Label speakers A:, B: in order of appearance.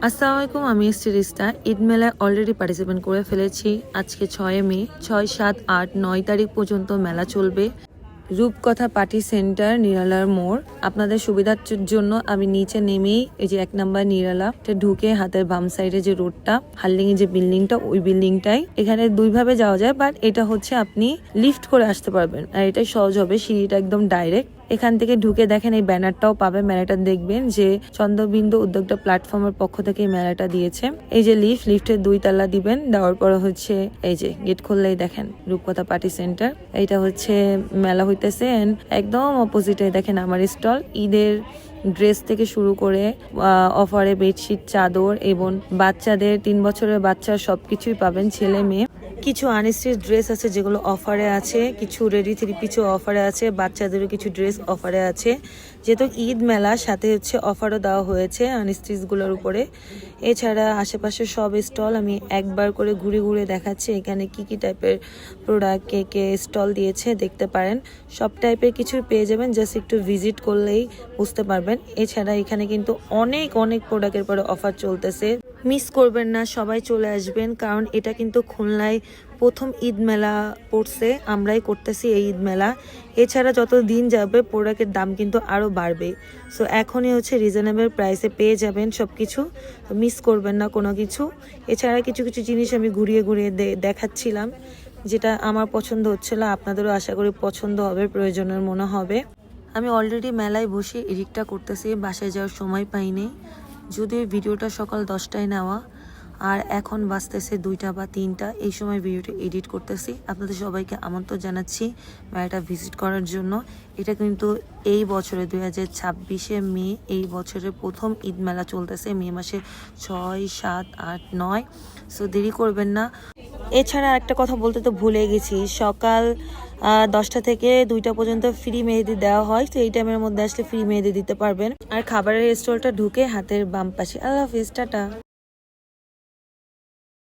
A: আসসালামু আলাইকুম, আমি রিস্তা। ঈদ মেলায় অলরেডি পার্টিসিপেট করে ফেলেছি। আজকে 6 মে, 6, 7, 8, 9 তারিখ পর্যন্ত মেলা চলবে। রূপকথা পার্টি সেন্টার, নিরালার মোড়। আপনাদের সুবিধার জন্য আমি নিচে নেমেই এই যে 1 নাম্বার নিরালা ঢুকে হাতের বাম সাইডে যে রোডটা, হার্লিং যে বিল্ডিংটা, ওই বিল্ডিংটাই। এখানে দুইভাবে যাওয়া যায়, বাট এটা হচ্ছে আপনি লিফট করে আসতে পারবেন, আর এটাই সহজ হবে। সিঁড়িটা একদম ডাইরেক্ট। এখান থেকে ঢুকে দেখেন এই ব্যানারটাও পাবেন। মেলাটা দেখবেন যে চন্দ্রবিন্দু উদ্যোক্তা প্ল্যাটফর্মের পক্ষ থেকে এই মেলাটা দিয়েছে। এই যে লিফটের 2 তালা দিবেন, দেওয়ার পরে হচ্ছে এই যে গেট খুললেই দেখেন রূপকথা পার্টি সেন্টার। এইটা হচ্ছে মেলা হইতেছে। একদম অপোজিটে দেখেন আমার স্টল। ঈদের ড্রেস থেকে শুরু করে অফারে বেডশিট, চাদর এবং বাচ্চাদের 3 বছরের বাচ্চার সবকিছুই পাবেন, ছেলে মেয়ে। কিছু আনস্টিচ ড্রেস আছে যেগুলো অফারে আছে, কিছু রেডি 3 পিসও অফারে আছে, বাচ্চাদেরও কিছু ড্রেস অফারে আছে। যেহেতু ঈদ মেলার সাথে হচ্ছে অফারও দেওয়া হয়েছে আনস্টিচগুলোর উপরে। এছাড়া আশেপাশে সব স্টল আমি একবার করে ঘুরে ঘুরে দেখাচ্ছি। এখানে কি কি টাইপের প্রোডাক্ট কে স্টল দিয়েছে দেখতে পারেন। সব টাইপের কিছু পেয়ে যাবেন, জাস্ট একটু ভিজিট করলেই বুঝতে পারবেন। এছাড়া এখানে কিন্তু অনেক প্রোডাক্টের পরে অফার চলতেছে। মিস করবেন না, সবাই চলে আসবেন, কারণ এটা কিন্তু খুলনায় প্রথম ঈদ মেলা পড়ছে, আমরাই করতেছি এই ঈদ মেলা। এছাড়া যত দিন যাবে প্রোডাক্টের দাম কিন্তু আরও বাড়বে। সো এখনই হচ্ছে রিজনেবল প্রাইসে পেয়ে যাবেন সব কিছু, মিস করবেন না কোনো কিছু। এছাড়া কিছু জিনিস আমি ঘুরিয়ে দেখাচ্ছিলাম, যেটা আমার পছন্দ হচ্ছিল, আপনাদেরও আশা করি পছন্দ হবে, প্রয়োজনের মনে হবে। আমি অলরেডি মেলায় বসে এডিটটা করতেছি, বাসায় যাওয়ার সময় পাইনি। যদিও ভিডিওটা সকাল 10টায় নেওয়া, আর এখন বাজতেছে 2টা বা 3টা, এই সময় ভিডিওটা এডিট করতেছি। আপনাদের সবাইকে আমন্ত্রণ জানাচ্ছি মেলাটা ভিজিট করার জন্য। এটা কিন্তু এই বছরে 2026 মে, এই বছরের প্রথম ঈদ মেলা চলতেছে মে মাসে 6, 7, 8, 9। সো দেরি করবেন না। এছাড়া একটা কথা বলতে তো ভুলে গেছি, সকাল 10টা থেকে 2টা পর্যন্ত ফ্রি মেহেদি দেওয়া হয়। তো এই টাইমের মধ্যে আসলে ফ্রি মেহেদি দিতে পারবেন। আর খাবারের স্টলটা ঢুকে হাতের বাম পাশে। আল্লাহ হাফিজ, টাটা।